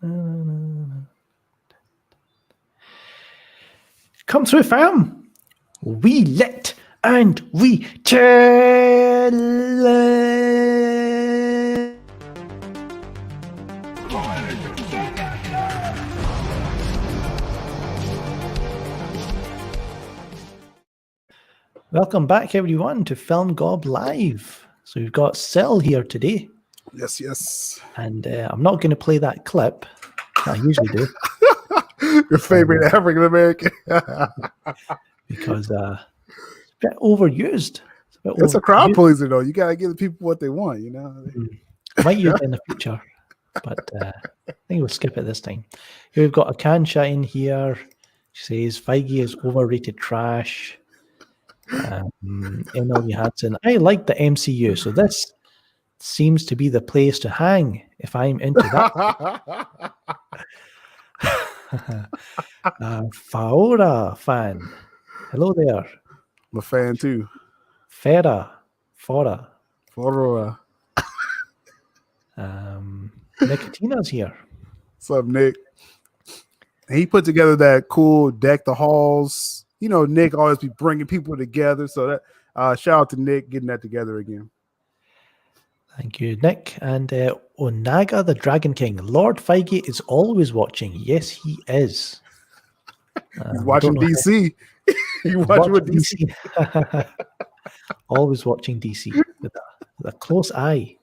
Come through, fam. We lit and we chill. Welcome back, everyone, to Film Gob Live. So we've got Sil here today. Yes, yes. And I'm not going to play that clip that I usually do. Your favorite African American. Because it's a bit overused. It's a crowd pleaser, though. You got to give the people what they want, you know. I might use it in the future, but I think we'll skip it this time. Here we've got a Kansha in here. She says, Feige is overrated trash. Emily Hansen, I like the MCU, so this seems to be the place to hang if I'm into that. Faora fan. Hello there. I'm a fan too. Fora. Nicotina's here. What's up, Nick? And he put together that cool deck the halls. You know, Nick always be bringing people together. So that shout out to Nick getting that together again. Thank you, Nick. And Onaga the Dragon King. Lord Feige is always watching. Yes, he is. He's watching DC. He's watching DC. Always watching DC with a close eye.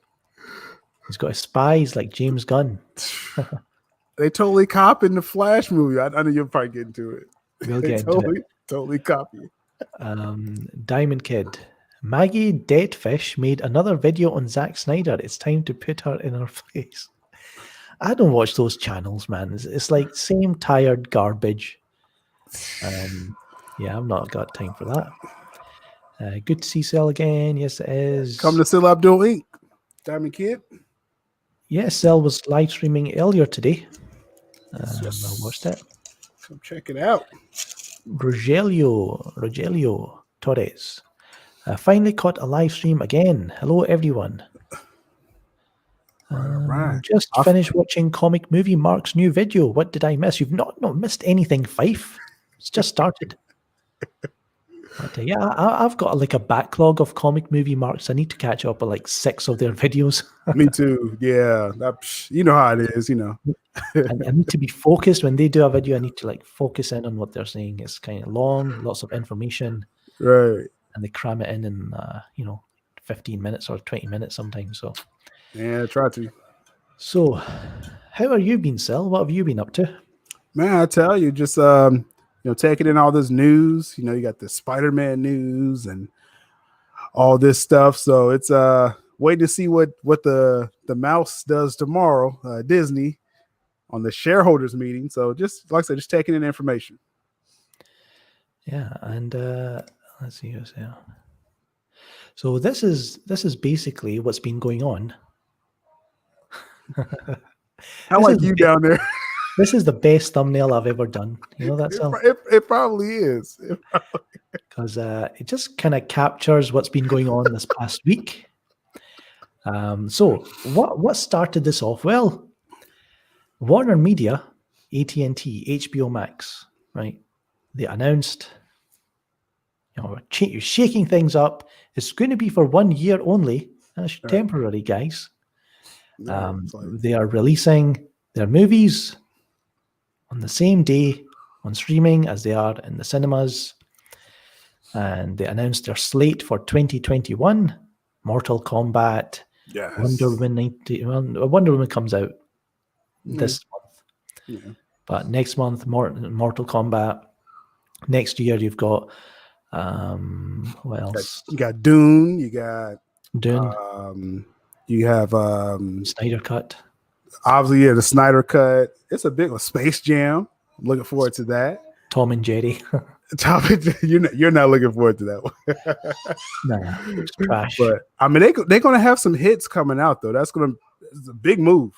He's got his spies like James Gunn. They totally copied the Flash movie. I know you'll probably get into it. We'll get into it. Totally copy. Diamond Kid. Maggie Deadfish made another video on Zack Snyder. It's time to put her in her place. I don't watch those channels, man. It's like same tired garbage. Yeah, I've not got time for that. Good to see Cell again. Yes, it is. Come to Sil Abdul Inc. Diamond Kid. Yes, Cell was live streaming earlier today. Yes. I watched it. Come check it out. Rogelio Torres. Finally caught a live stream again. Hello, everyone. Right. Just finished watching Comic Movie Mark's new video. What did I miss? You've not missed anything, Fife. It's just started. But, yeah, I've got like a backlog of Comic Movie Marks. I need to catch up with like 6 of their videos. Me too. Yeah. You know how it is, you know. I need to be focused when they do a video. I need to like focus in on what they're saying. It's kind of long, lots of information. Right. And they cram it in 15 minutes or 20 minutes sometimes. So yeah, try to. So how have you been, Sil? What have you been up to? Man, I tell you, just taking in all this news. You know, you got the Spider-Man news and all this stuff. So it's waiting to see what the mouse does tomorrow, Disney, on the shareholders meeting. So just like I said, just taking in information. Yeah, and let's see who's here. So this is basically what's been going on. I like you down there. This is the best thumbnail I've ever done. You know that sound? It probably is. Because it just kind of captures what's been going on this past week. So what started this off? Well, WarnerMedia, AT&T, HBO Max, right? They announced, we're shaking things up. It's going to be for 1 year only. That's temporary, guys. They are releasing their movies on the same day on streaming as they are in the cinemas. And they announced their slate for 2021. Mortal Kombat. Yes. Wonder Woman comes out this month. Yeah. But next month, Mortal Kombat. Next year, you've got what else? You got Dune. You got Dune. You have Snyder Cut. Obviously, yeah, the Snyder Cut. It's a big one. Space Jam. I'm looking forward to that. Tom and Jerry. Tom, you're not looking forward to that one. Nah, it's trash. But I mean, they're gonna have some hits coming out though. It's a big move.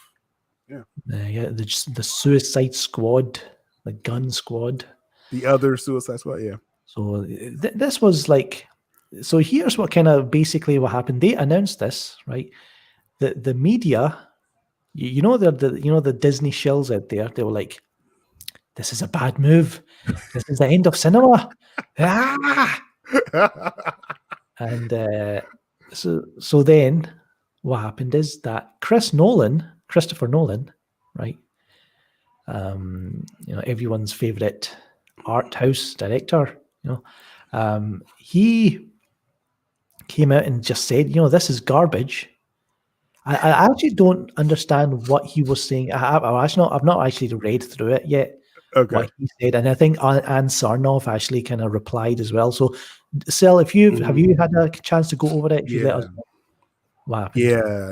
Yeah. Yeah, the Suicide Squad, the Gun Squad. The other Suicide Squad, yeah. So this was like, so here's what kind of basically what happened. They announced this, right? The media You know the Disney shills out there. They were like, "This is a bad move. This is the end of cinema." Ah! And so then what happened is that Christopher Nolan, right? Everyone's favorite art house director, he came out and just said, this is garbage. I actually don't understand what he was saying. I've not actually read through it yet. Okay. What he said, and I think Ann Sarnoff actually kind of replied as well. So, Sel, have you had a chance to go over it? If you let us know what happened.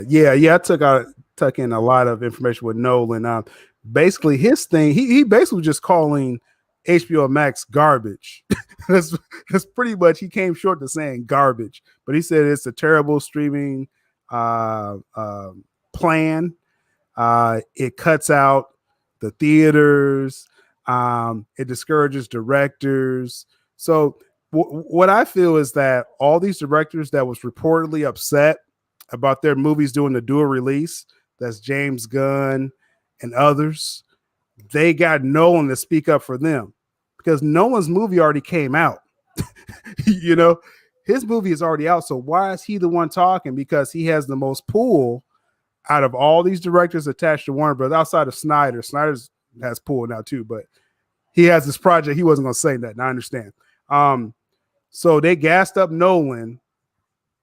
Yeah. I took in a lot of information with Nolan. Basically, his thing, he basically was just calling HBO Max garbage. that's pretty much, he came short to saying garbage, but he said it's a terrible streaming plan. It cuts out the theaters. It discourages directors. So what I feel is that all these directors that was reportedly upset about their movies doing the dual release, that's James Gunn and others, they got Nolan to speak up for them because Nolan's movie already came out. His movie is already out. So why is he the one talking? Because he has the most pull out of all these directors attached to Warner Brothers outside of Snyder. Snyder's has pull now too, but he has this project. He wasn't going to say that. I understand. So they gassed up Nolan,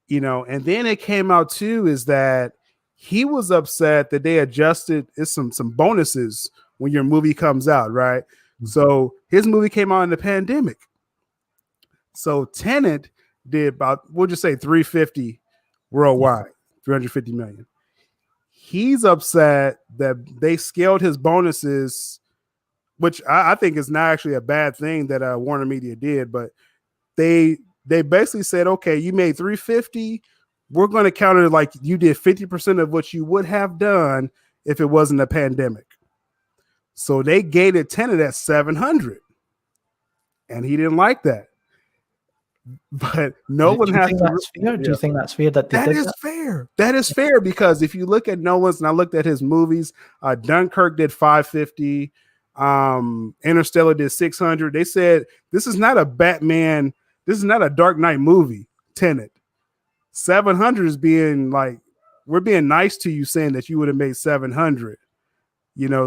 and then it came out too is that he was upset that they adjusted some bonuses when your movie comes out, right? Mm-hmm. So his movie came out in the pandemic. So Tenet did about, we'll just say 350 worldwide, 350 million. He's upset that they scaled his bonuses, which I think is not actually a bad thing that WarnerMedia did, but they basically said, okay, you made 350. We're going to count it like you did 50% of what you would have done if it wasn't a pandemic. So they gated Tenet at 700, and he didn't like that. But Nolan has to. Fair? Do you think that's fair? That is fair. That is fair because if you look at Nolan's, and I looked at his movies, Dunkirk did 550, Interstellar did 600. They said this is not a Batman. This is not a Dark Knight movie. Tenet 700 is being like, we're being nice to you, saying that you would have made 700.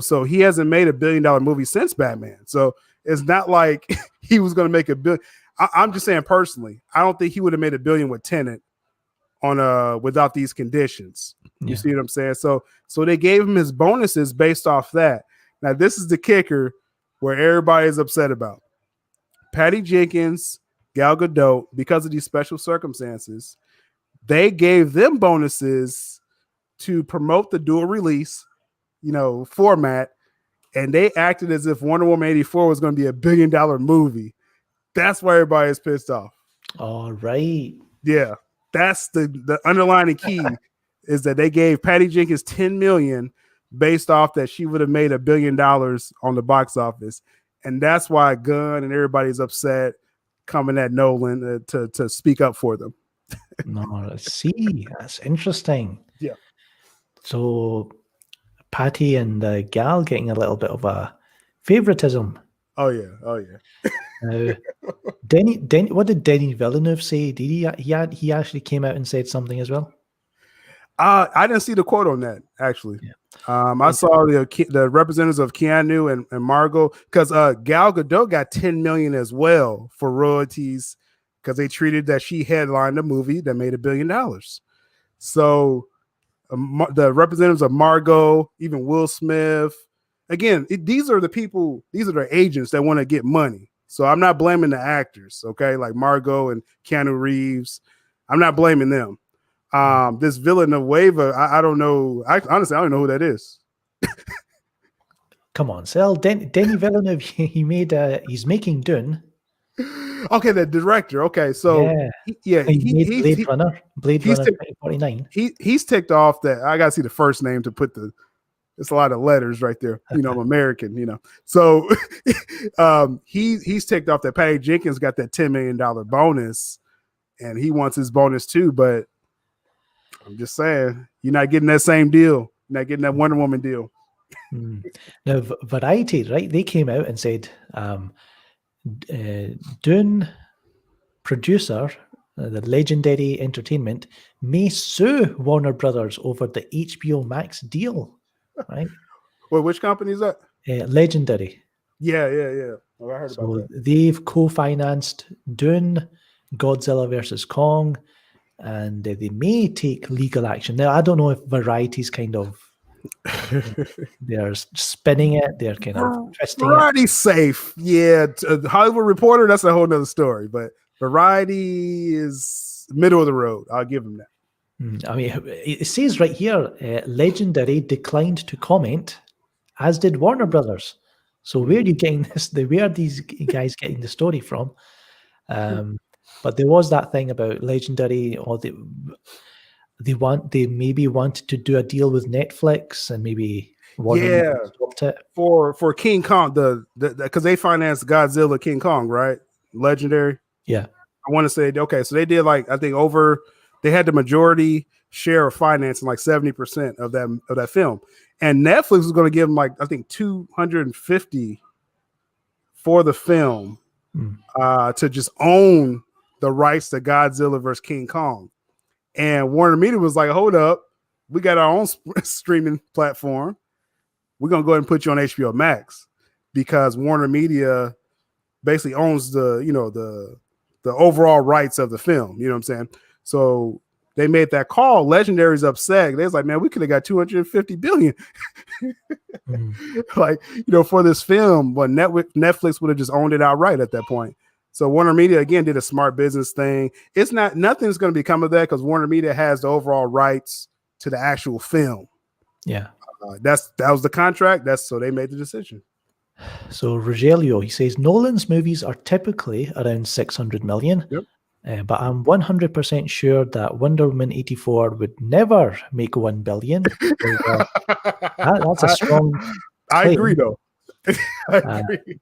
So he hasn't made $1 billion movie since Batman. So it's not like he was going to make $1 billion. I'm just saying personally, I don't think he would have made $1 billion with Tenet on without these conditions. You see what I'm saying? So they gave him his bonuses based off that. Now this is the kicker where everybody is upset about. Patty Jenkins, Gal Gadot, because of these special circumstances, they gave them bonuses to promote the dual release, format, and they acted as if Wonder Woman 84 was going to be $1 billion movie. That's why everybody is pissed off. All right. Yeah. That's the underlying key is that they gave Patty Jenkins $10 million based off that she would have made $1 billion on the box office. And that's why Gunn and everybody's upset coming at Nolan to speak up for them. No, see, that's interesting. Yeah. So Patty and Gal getting a little bit of a favoritism. Oh yeah. Denny, what did Denis Villeneuve say? Did he actually came out and said something as well? I didn't see the quote on that actually. Yeah. I saw the representatives of Keanu and Margot because Gal Gadot got $10 million as well for royalties because they treated that she headlined a movie that made $1 billion. So the representatives of Margot, even Will Smith. Again, these are the people, these are the agents that want to get money. So I'm not blaming the actors, okay? Like Margot and Keanu Reeves. I'm not blaming them. This Villanueva, I don't know. Honestly, I don't know who that is. Come on, Sel. Denis Villeneuve, he's making Dune. Okay, the director. Okay, so he made Blade Runner 2049. He's ticked off that I gotta see the first name to put it's a lot of letters right there. I'm American, So he's ticked off that Patty Jenkins got that $10 million bonus and he wants his bonus too. But I'm just saying, you're not getting that same deal Not getting that Wonder Woman deal. Now, Variety, right? They came out and said, Dune producer, the Legendary Entertainment, may sue Warner Brothers over the HBO Max deal, right? Well, which company is that? Legendary. Yeah. Oh, I heard about So that. they've co-financed Dune, Godzilla versus Kong, and they may take legal action. Now, I don't know if Variety's kind of they're spinning it, they're kind of twisting it. Variety's safe. Yeah. Hollywood Reporter, that's a whole nother story. But Variety is middle of the road. I'll give them that. I mean, it says right here, Legendary declined to comment, as did Warner Brothers. So where are you getting this? Where are these guys getting the story from? But there was that thing about Legendary, or they maybe wanted to do a deal with Netflix, and maybe Warner stopped it for King Kong, because they financed Godzilla, King Kong, right? Legendary. Yeah, I want to say okay, so they did like I think they had the majority share of financing, like 70% of that film, and Netflix was going to give them like I think $250 for the film to just own the rights to Godzilla versus King Kong. And WarnerMedia was like, hold up, we got our own streaming platform. We're going to go ahead and put you on HBO Max, because WarnerMedia basically owns the overall rights of the film. You know what I'm saying? So they made that call. Legendary's upset. They was like, man, we could have got $250 billion. Like, for this film, but Netflix would have just owned it outright at that point. So WarnerMedia again did a smart business thing. Nothing's going to become of that, because WarnerMedia has the overall rights to the actual film. Yeah, that was the contract. So they made the decision. So Rogelio, he says Nolan's movies are typically around 600 million. Yep. But I'm 100% sure that Wonder Woman 84 would never make 1 billion. That's a strong I claim. agree, though.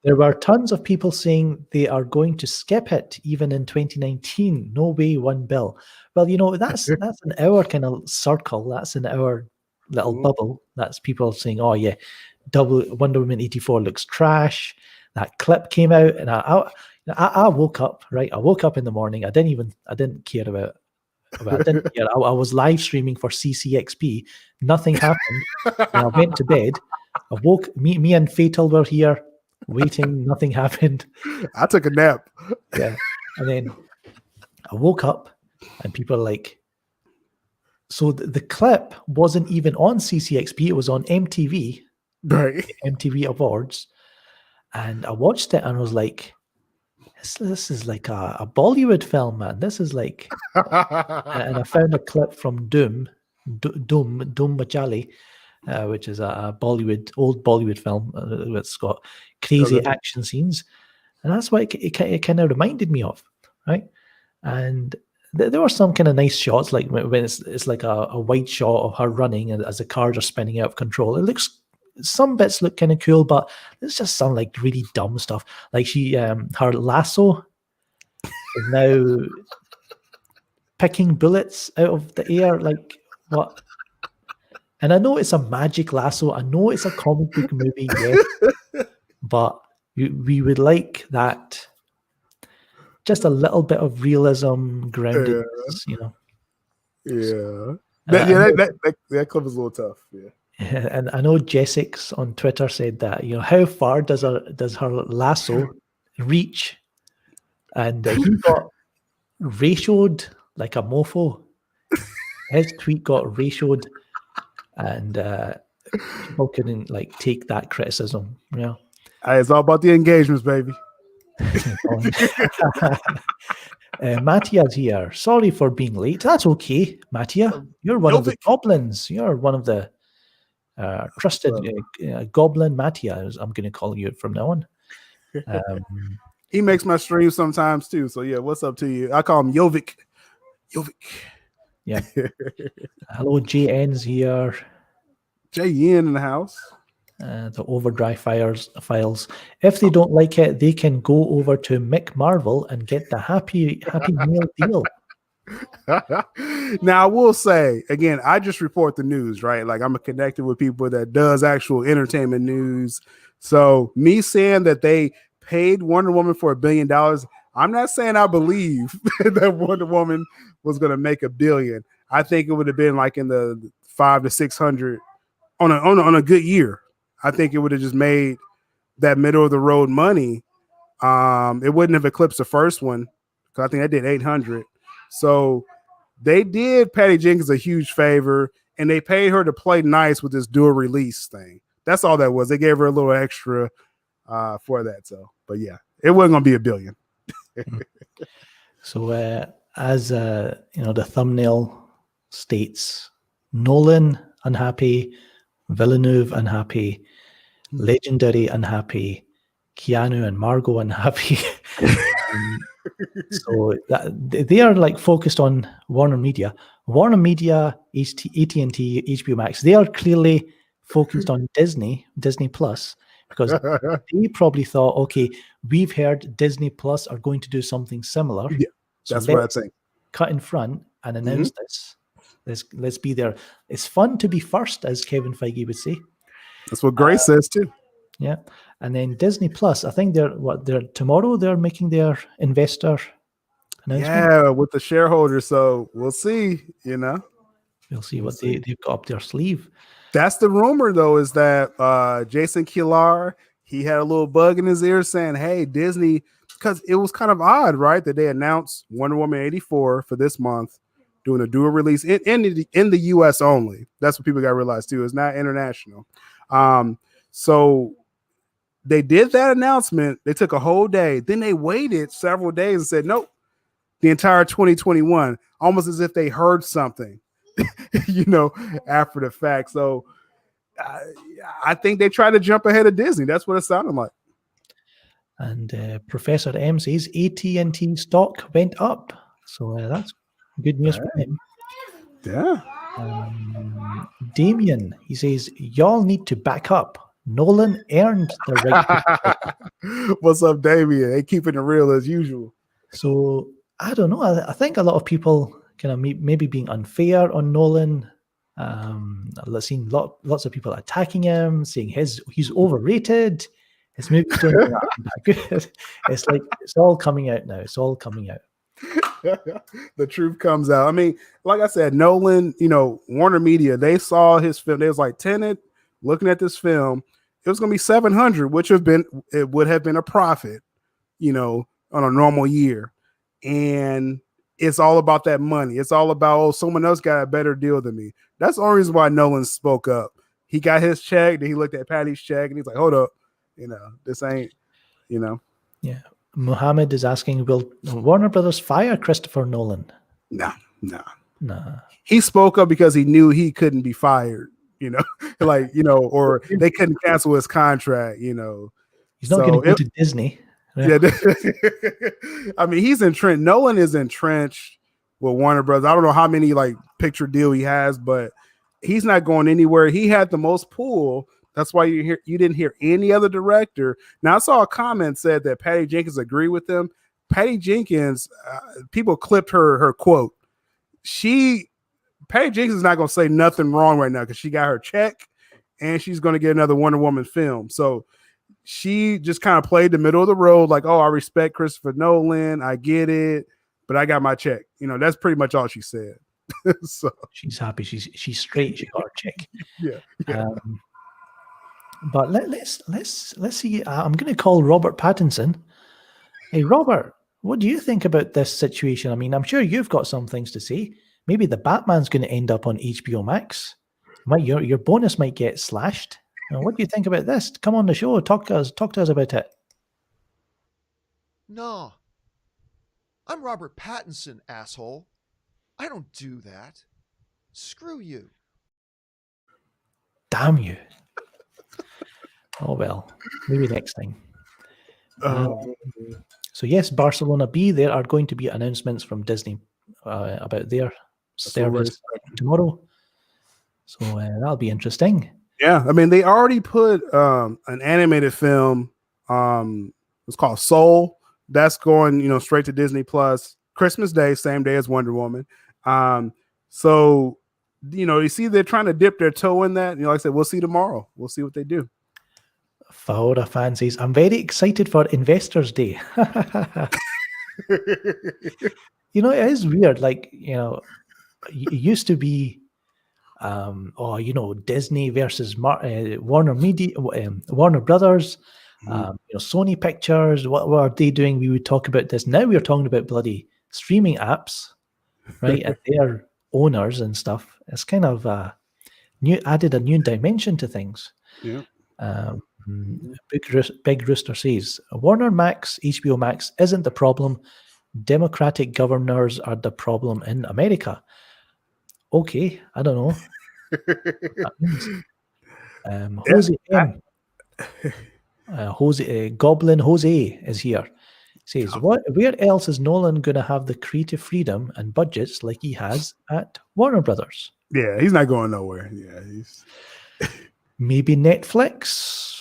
There were tons of people saying they are going to skip it even in 2019. No way, 1 bill. Well, that's in our kind of circle. That's in our little bubble. That's people saying, oh yeah, Wonder Woman 84 looks trash. That clip came out, and I woke up, right? I woke up in the morning. I didn't care about I didn't care. I was live streaming for CCXP. Nothing happened. And I went to bed. I woke, me and Fatal were here waiting. Nothing happened. I took a nap. Yeah. And then I woke up and people are like, so the clip wasn't even on CCXP. It was on MTV, right? MTV Awards. And I watched it and I was like, this is like a Bollywood film, man. This is like, and I found a clip from Doom Machali, which is a old Bollywood film that's got crazy action scenes. And that's what it kind of reminded me of, right? And there were some kind of nice shots, like when it's like a wide shot of her running and as the cars are spinning out of control. Some bits look kind of cool, but it's just some like really dumb stuff. Like her lasso is now picking bullets out of the air. Like what? And I know it's a magic lasso. I know it's a comic book movie, yes, but we would like that. Just a little bit of realism, groundedness, Yeah. That clip is a little tough. Yeah. And I know Jessix on Twitter said that, how far does her lasso reach? And he got ratioed like a mofo. His tweet got ratioed, and people couldn't take that criticism. It's all about the engagements, baby. Mattia's here. Sorry for being late. That's okay, Mattia. You're one of the goblins. You're one of the trusted goblin Mattia, as I'm going to call you from now on. He makes my stream sometimes too. So yeah, what's up to you? I call him Jovic. Yeah. Hello, JN's here. JN in the house. The Overdrive files. If they don't like it, they can go over to Mick Marvel and get the happy meal deal. Now, I will say again, I just report the news, right? Like I'm connected with people that does actual entertainment news. So me saying that they paid Wonder Woman for $1 billion, I'm not saying I believe that Wonder Woman was going to make $1 billion. I think it would have been like in the 500 to 600 on a good year. I think it would have just made that middle of the road money. It wouldn't have eclipsed the first one because I think I did 800. So they did Patty Jenkins a huge favor, and they paid her to play nice with this dual release thing. That's all that was. They gave her a little extra for that. So, but yeah, it wasn't gonna be $1 billion. So, as the thumbnail states, Nolan unhappy, Villeneuve unhappy, Legendary unhappy, Keanu and Margot unhappy. So they are like focused on WarnerMedia. WarnerMedia, AT&T, HBO Max, they are clearly focused on Disney Plus, because they probably thought, okay, we've heard Disney Plus are going to do something similar. Yeah, that's what I think. Cut in front and announce this. Let's be there. It's fun to be first, as Kevin Feige would say. That's what Grace says too. Yeah. And then Disney Plus, I think tomorrow they're making their investor announcement. Yeah, with the shareholders. So we'll see, We'll see what they've got up their sleeve. That's the rumor, though, is that Jason Kilar, he had a little bug in his ear saying, hey, Disney, because it was kind of odd, right, that they announced Wonder Woman 84 for this month, doing a dual release in the U.S. only. That's what people got to realize, too. It's not international. So they did that announcement. They took a whole day. Then they waited several days and said, nope, the entire 2021, almost as if they heard something, after the fact. So I think they tried to jump ahead of Disney. That's what it sounded like. And Professor M says AT&T stock went up. So that's good news for him. Yeah. Damien, he says, y'all need to back up. Nolan earned the right. What's up, Damien? They keeping it real as usual. So I don't know. I think a lot of people kind of maybe being unfair on Nolan. I've seen lots of people attacking him, saying he's overrated. His movies don't look that good. It's like it's all coming out now. It's all coming out. The truth comes out. I mean, like I said, Nolan, WarnerMedia, they saw his film. They was like, Tenet, looking at this film, it was going to be 700, which would have been a profit, on a normal year. And it's all about that money. It's all about, someone else got a better deal than me. That's the only reason why Nolan spoke up. He got his check, then he looked at Patty's check, and he's like, hold up, this ain't, Yeah. Muhammad is asking, will Warner Brothers fire Christopher Nolan? No. Nah. He spoke up because he knew he couldn't be fired, or they couldn't cancel his contract, He's not going to go to Disney. Yeah. I mean, he's entrenched. Nolan is entrenched with Warner Brothers. I don't know how many picture deal he has, but he's not going anywhere. He had the most pull. That's why you didn't hear any other director. Now, I saw a comment said that Patty Jenkins agreed with him. Patty Jenkins, people clipped her quote. Patty Jenkins is not going to say nothing wrong right now because she got her check and she's going to get another Wonder Woman film. So she just kind of played the middle of the road, like, oh, I respect Christopher Nolan. I get it, but I got my check. That's pretty much all she said. So she's happy. She's straight. She got her check. Yeah. But let's see. I'm going to call Robert Pattinson. Hey, Robert, what do you think about this situation? I mean, I'm sure you've got some things to say. Maybe the Batman's going to end up on HBO Max. Your bonus might get slashed. What do you think about this? Come on the show. Talk to us about it. No. I'm Robert Pattinson, asshole. I don't do that. Screw you. Damn you. Oh, well. Maybe next time. So, yes, Barcelona B, there are going to be announcements from Disney about their service tomorrow. So, that'll be interesting. Yeah, I mean, they already put an animated film. It's called Soul. That's going, straight to Disney Plus. Christmas Day, same day as Wonder Woman. So, you see they're trying to dip their toe in that. Like I said, we'll see tomorrow. We'll see what they do. Fahora fan says, I'm very excited for Investors Day. It is weird. Like, it used to be, Disney versus Warner Media, Warner Brothers, Sony Pictures. What were they doing? We would talk about this. Now we're talking about bloody streaming apps, right? And their owners and stuff. It's kind of added a new dimension to things. Yeah. Big Rooster says, Warner Max, HBO Max isn't the problem. Democratic governors are the problem in America. Okay, I don't know. Jose M. Goblin Jose is here. Says, where else is Nolan going to have the creative freedom and budgets like he has at Warner Brothers? Yeah, he's not going nowhere. Yeah, maybe Netflix.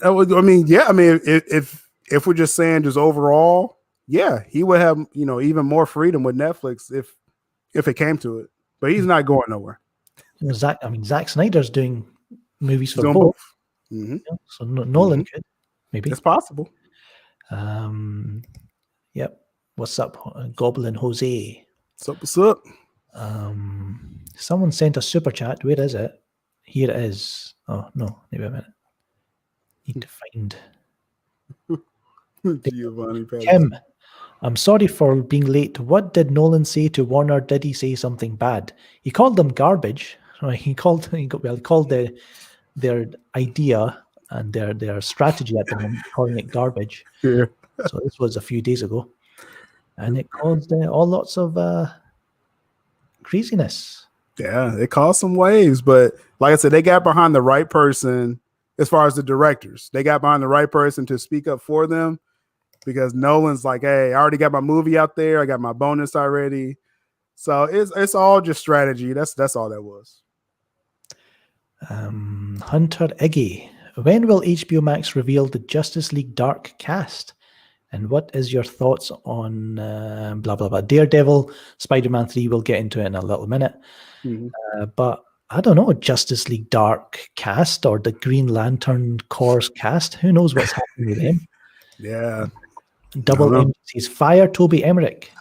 I mean, if we're just saying just overall, yeah, he would have even more freedom with Netflix if it came to it. But he's not going nowhere. Zack Snyder's doing movies for both. Mm-hmm. So Nolan could maybe. It's possible. Yep. What's up, Goblin Jose? What's up? Someone sent a super chat. Where is it? Here it is. Oh no, maybe a minute. Need to find. Kim, I'm sorry for being late. What did Nolan say to Warner? Did he say something bad? He called them garbage. Right? He called their idea and their strategy at the moment, calling it garbage. Yeah. So this was a few days ago, and it caused all lots of craziness. Yeah, it caused some waves, but like I said, they got behind the right person as far as the directors. They got behind the right person to speak up for them, because Nolan's like, hey, I already got my movie out there. I got my bonus already. So it's all just strategy. That's all that was. Hunter Iggy, when will HBO Max reveal the Justice League Dark cast? And what is your thoughts on blah, blah, blah, Daredevil, Spider-Man 3? We'll get into it in a little minute. Mm-hmm. But I don't know, Justice League Dark cast or the Green Lantern Corps cast. Who knows what's happening with them? Yeah. Double M says, fire Toby Emmerich.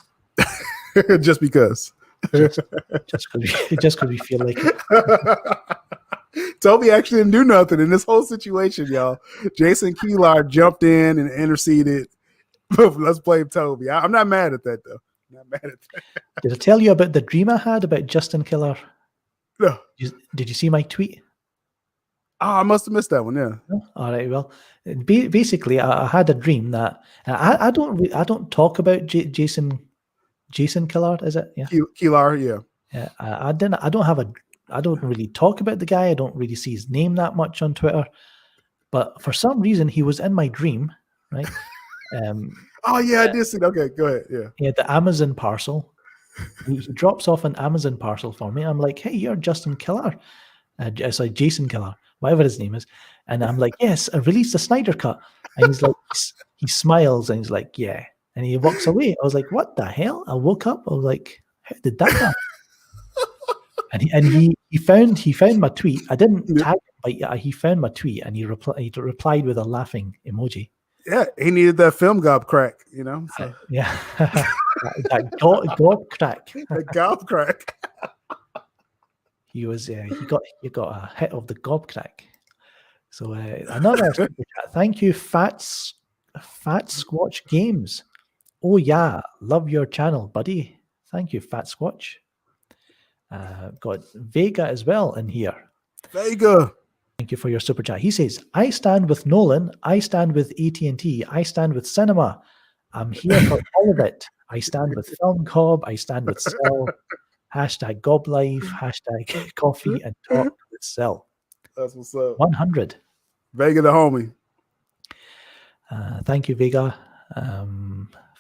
Just because. Just because we feel like it. Toby actually didn't do nothing in this whole situation, y'all. Jason Kilar jumped in and interceded. Let's blame Toby. I'm not mad at that, though. Not mad at that. Did I tell you about the dream I had about Justin Killer? No. Did you see my tweet? Oh, I must have missed that one. Yeah. All right. Well, basically, I had a dream that I don't talk about Jason Killer. Is it? Yeah. Kilar. Yeah. Yeah. I don't really talk about the guy. I don't really see his name that much on Twitter. But for some reason, he was in my dream, right? Oh yeah, I did see. Okay, go ahead. Yeah. Yeah, the Amazon parcel. He drops off an Amazon parcel for me. I'm like, hey, you're Justin Killer. Sorry, Jason Killer, whatever his name is. And I'm like, yes, I released the Snyder Cut. And he's like, he smiles and he's like, yeah. And he walks away. I was like, what the hell? I woke up. I was like, how did that happen? And he found my tweet. I didn't tag him, but he found my tweet and he replied with a laughing emoji. Yeah, he needed that film gob crack, So. Yeah, that gob crack. The gob crack. He was he got a hit of the gob crack. So another super chat. Thank you, Fat Squatch Games. Oh yeah, love your channel, buddy. Thank you, Fat Squatch. Got Vega as well in here. Vega. Thank you for your super chat. He says, I stand with Nolan. I stand with AT&T. I stand with cinema. I'm here for all of it. I stand with Film Cobb. I stand with Cell. Hashtag GobLife. Hashtag coffee and talk with Cell. That's what's up. 100. Vega the homie. Thank you, Vega.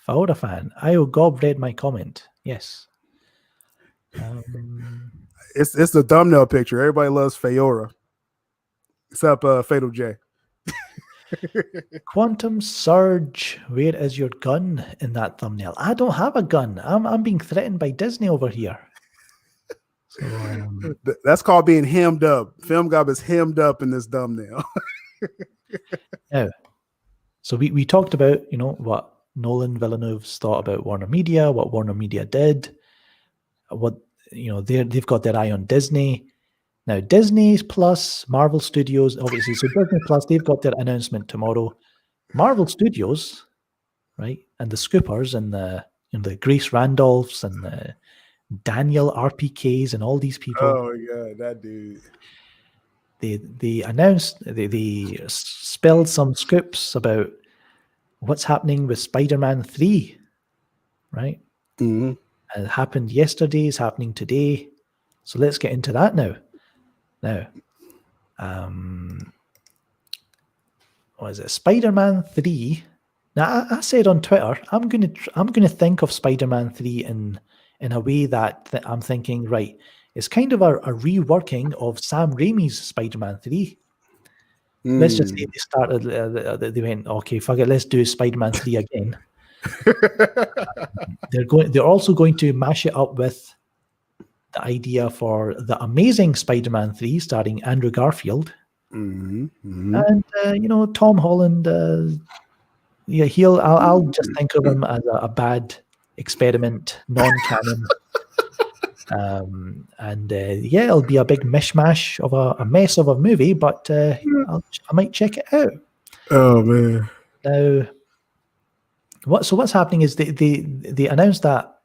Fahora fan. Gob read my comment. Yes. It's the thumbnail picture. Everybody loves Fayora. Except Fatal J. Quantum Surge, where is your gun in that thumbnail? I don't have a gun. I'm being threatened by Disney over here. So That's called being hemmed up. Film Gob is hemmed up in this thumbnail. now, so we talked about, what Nolan Villeneuve's thought about WarnerMedia, what WarnerMedia did, what they've got their eye on Disney. Now, Disney Plus, Marvel Studios, obviously, so Disney Plus, they've got their announcement tomorrow. Marvel Studios, right, and the Scoopers and the Grace Randolphs and the Daniel RPKs and all these people. Oh my God, that dude. They announced, they spilled some scoops about what's happening with Spider-Man 3, right? Mm-hmm. It happened yesterday, it's happening today. So let's get into that now. Now, what is it? Spider-Man 3. Now, I said on Twitter, I'm gonna think of Spider-Man 3 in a way that I'm thinking, right, it's kind of a reworking of Sam Raimi's Spider-Man 3. Let's just say they started, they went, okay, fuck it, let's do Spider-Man 3 again. They're also going to mash it up with the idea for the Amazing Spider-Man 3 starring Andrew Garfield. And Tom Holland, I'll just think of him as a bad experiment, non-canon. It'll be a big mishmash of a mess of a movie, but I might check it out. Oh man! Now, what's happening is they announced that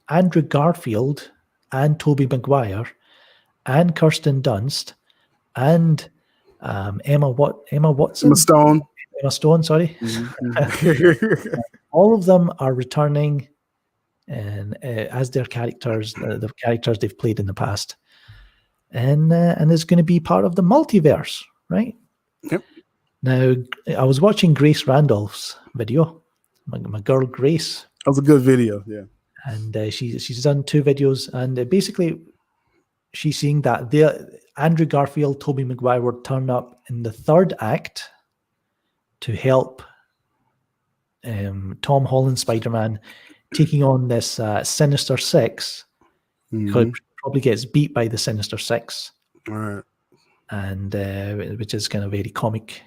Andrew Garfield and Tobey Maguire and Kirsten Dunst and Emma Watson, Emma Stone, sorry. Mm-hmm. All of them are returning and as their characters, the characters they've played in the past, and it's going to be part of the multiverse, right? Yep. Now, I was watching Grace Randolph's video, my girl Grace. That was a good video, yeah. And she's done 2 videos, and basically she's seeing that Andrew Garfield, Tobey Maguire would turn up in the 3rd act to help Tom Holland Spider-Man taking on this Sinister Six. Because probably gets beat by the Sinister Six. All right. And which is kind of very comic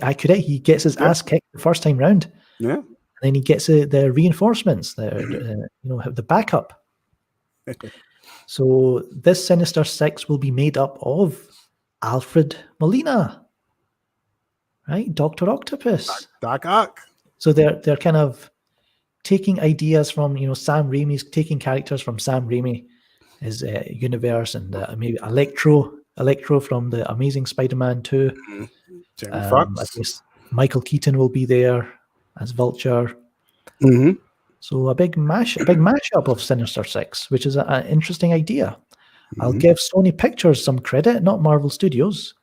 accurate. He gets his ass kicked the first time round. Yeah. And then he gets the reinforcements, the backup. So this Sinister Six will be made up of Alfred Molina, right? Dr. Octopus. Doc Ock. So they're kind of taking ideas from Sam Raimi's, taking characters from Sam Raimi, his universe, and maybe Electro from the Amazing Spider-Man 2. Jamie Foxx. Michael Keaton will be there as Vulture. Mm-hmm. So a big mashup of Sinister Six, which is an interesting idea. Mm-hmm. I'll give Sony Pictures some credit, not Marvel Studios,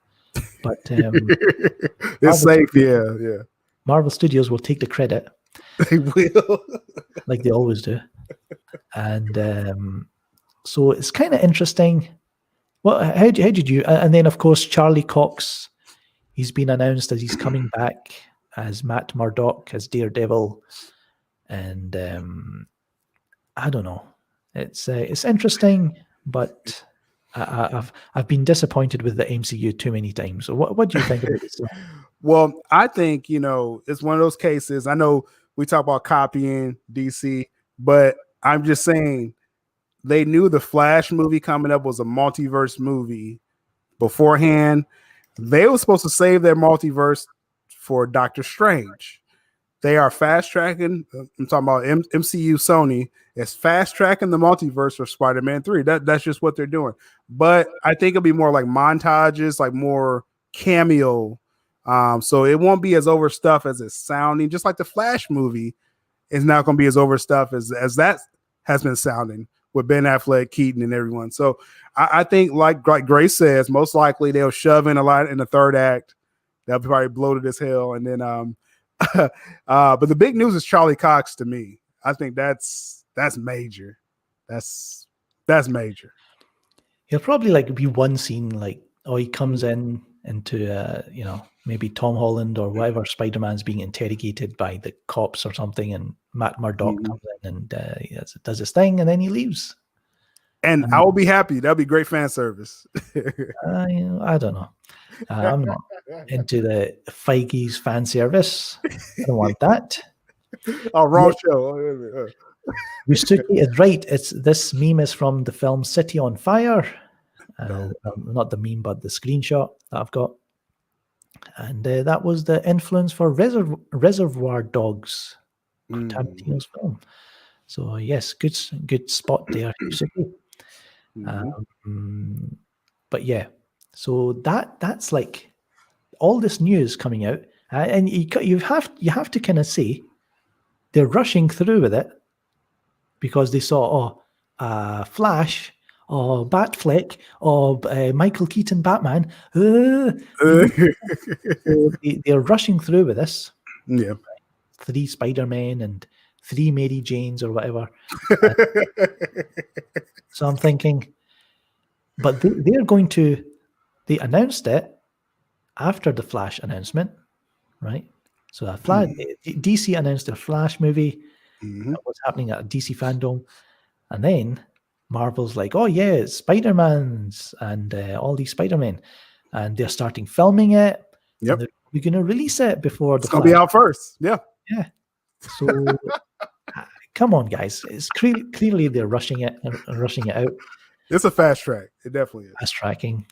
but it's safe. Yeah. Marvel Studios will take the credit. They will, like they always do. And so it's kind of interesting. Well, how did you? And then of course Charlie Cox, he's been announced as he's coming back as Matt Murdock as Daredevil, and I don't know. It's interesting, but I've been disappointed with the MCU too many times. So what do you think about this? Well, I think it's one of those cases. I know we talk about copying DC, but I'm just saying they knew the Flash movie coming up was a multiverse movie beforehand. They were supposed to save their multiverse for Doctor Strange. They are fast tracking. I'm talking about MCU. Sony is fast tracking the multiverse for Spider-Man 3. That's just what they're doing. But I think it'll be more like montages, like more cameo. So it won't be as overstuffed as it's sounding. Just like the Flash movie is not going to be as overstuffed as that has been sounding with Ben Affleck, Keaton, and everyone. So I think, like Grace says, most likely they'll shove in a lot in the 3rd act. They'll be probably bloated as hell, and then but the big news is Charlie Cox to me. I think that's major. That's major. He'll probably be one scene he comes in into maybe Tom Holland or whatever Spider-Man's being interrogated by the cops or something, and Matt Murdock comes in and does his thing, and then he leaves. And I will be happy. That'll be great fan service. I don't know. I'm not into the Feige's fan service. I don't want that. Oh, wrong show. Rustuki is right. This meme is from the film City on Fire. Not the meme, but the screenshot that I've got. And that was the influence for Reservoir Dogs, Tarantino's film. So yes, good spot there, Rustuki. But yeah, so that's like all this news coming out, and you have to kind of say they're rushing through with it because they saw Flash, Batfleck, Michael Keaton Batman. They're rushing through with this. Yeah, 3 Spider-Men and 3 Mary Janes or whatever. So I'm thinking, but they announced it after the Flash announcement, right? So DC announced their Flash movie, what's happening at DC fandom, and then Marvel's like, oh yeah, it's Spider-Man's and all these Spider-Men, and they're starting filming it. Yep, we're going to release it before it's going to be out first. Yeah. So come on, guys, it's clearly they're rushing it out. It's a fast track. It definitely is. Fast tracking.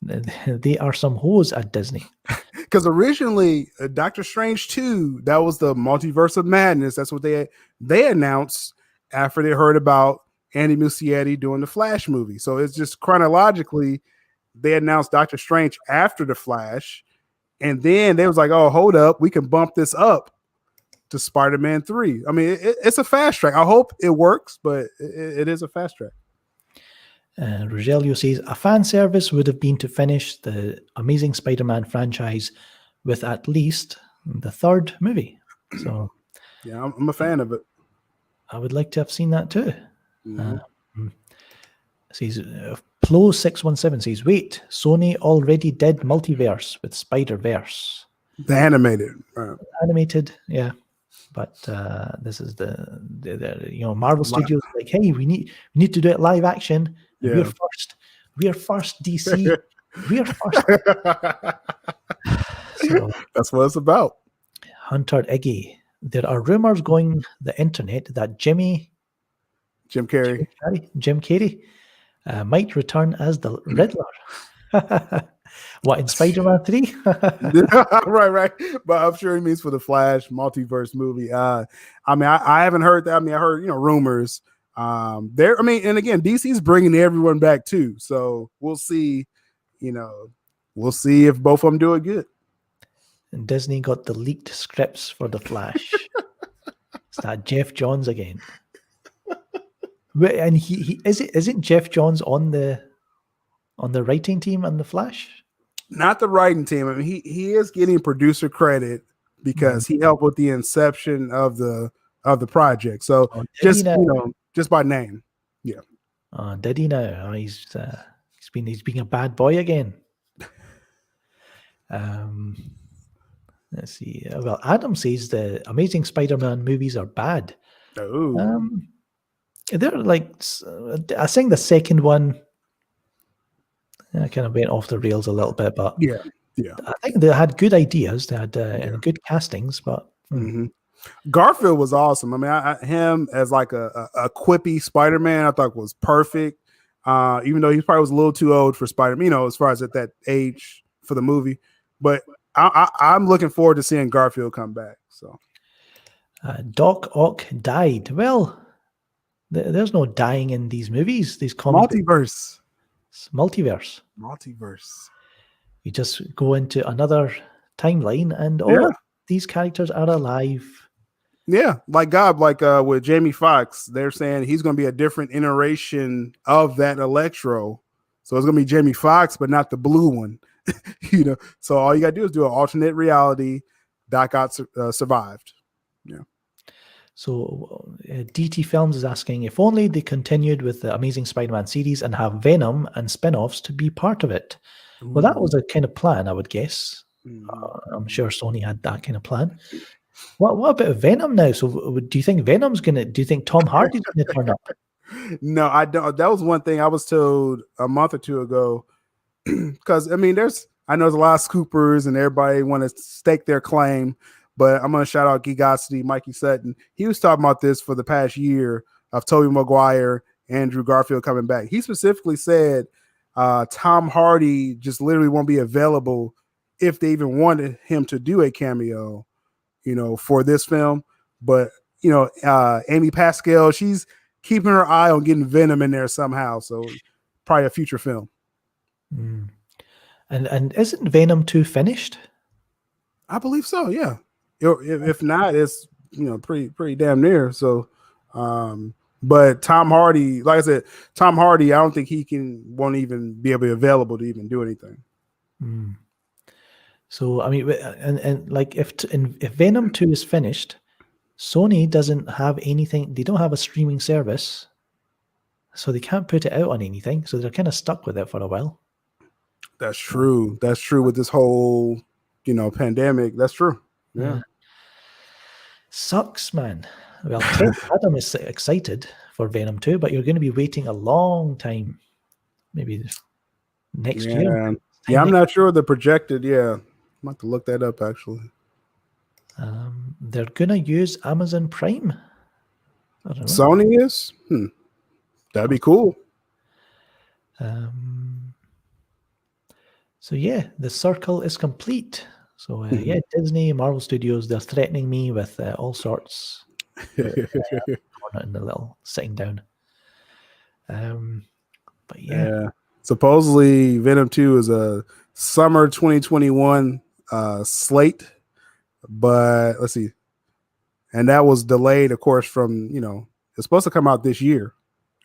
They are some hoes at Disney. Because originally, Doctor Strange 2, that was the Multiverse of Madness. That's what they announced after they heard about Andy Muschietti doing the Flash movie. So it's just chronologically, they announced Doctor Strange after the Flash, and then they was like, "Oh, hold up, we can bump this up to Spider-Man 3." I mean, it's a fast track. I hope it works, but it is a fast track. Rogelio says a fan service would have been to finish the Amazing Spider-Man franchise with at least the 3rd movie. So, yeah, I'm a fan of it. I would like to have seen that too. Says Plo617 says, "Wait, Sony already did Multiverse with Spider-Verse." The animated, animated, yeah. But this is the Marvel Studios like, hey, we need to do it live action. Yeah. We're first, DC. We're first. So, that's what it's about. Hunter Iggy. There are rumors going the internet that Jim Carrey might return as the Riddler. What, in Spider-Man 3? Right. But I'm sure he means for the Flash multiverse movie. I haven't heard that. I mean, I heard, rumors. And again, DC's bringing everyone back too. So we'll see, we'll see if both of them do it good. And Disney got the leaked scripts for the Flash. It's that Jeff Johns again. And he isn't Jeff Johns on the writing team on the Flash? Not the writing team. I mean, he is getting producer credit because he helped with the inception of the project. So just by name, yeah. Did he now? He's being a bad boy again. Let's see. Well, Adam says the Amazing Spider-Man movies are bad. Oh. They're like, I think the second one, I kind of went off the rails a little bit, but yeah. I think they had good ideas. They had good castings, but Garfield was awesome. I mean, him as like a quippy Spider-Man, I thought was perfect. Even though he probably was a little too old for Spider-Man, as far as at that age for the movie. But I'm looking forward to seeing Garfield come back. So, Doc Ock died. Well, there's no dying in these movies. These multiverse. You just go into another timeline, and all these characters are alive. Yeah, like with Jamie Foxx, they're saying he's going to be a different iteration of that Electro. So it's going to be Jamie Foxx, but not the blue one. So all you got to do is do an alternate reality. Doc Ock survived. Yeah. So DT Films is asking if only they continued with the Amazing Spider-Man series and have Venom and spin-offs to be part of it. Well, that was a kind of plan, I would guess. Mhm. I'm sure Sony had that kind of plan. What about Venom now? So, do you think Venom's gonna? Do you think Tom Hardy's gonna turn up? No, I don't. That was one thing I was told a month or two ago. Because I mean, I know there's a lot of scoopers and everybody want to stake their claim, but I'm gonna shout out Geekosity, Mikey Sutton. He was talking about this for the past year of Tobey Maguire, Andrew Garfield coming back. He specifically said Tom Hardy just literally won't be available if they even wanted him to do a cameo, for this film. But Amy Pascal, she's keeping her eye on getting Venom in there somehow. So probably a future film. Mm. And isn't Venom 2 finished? I believe so. Yeah. If not, it's pretty damn near. So, but Tom Hardy, like I said, Tom Hardy, I don't think won't even be able to be available to even do anything. Mm. So I mean, and like if Venom 2 is finished, Sony doesn't have anything. They don't have a streaming service, so they can't put it out on anything. So they're kind of stuck with it for a while. That's true. That's true with this whole, pandemic. That's true. Yeah. Sucks, man. Well, Adam is excited for Venom 2, but you're going to be waiting a long time. Maybe next year. Yeah, I'm not sure the projected. Yeah. I'm about to look that up, actually. They're going to use Amazon Prime. I don't know. Sony is? That'd be cool. So yeah, the circle is complete. So yeah, Disney, Marvel Studios, they're threatening me with all sorts. Not in the little sitting down. But yeah. Supposedly Venom 2 is a summer 2021 slate, but let's see. And that was delayed, of course, from, it's supposed to come out this year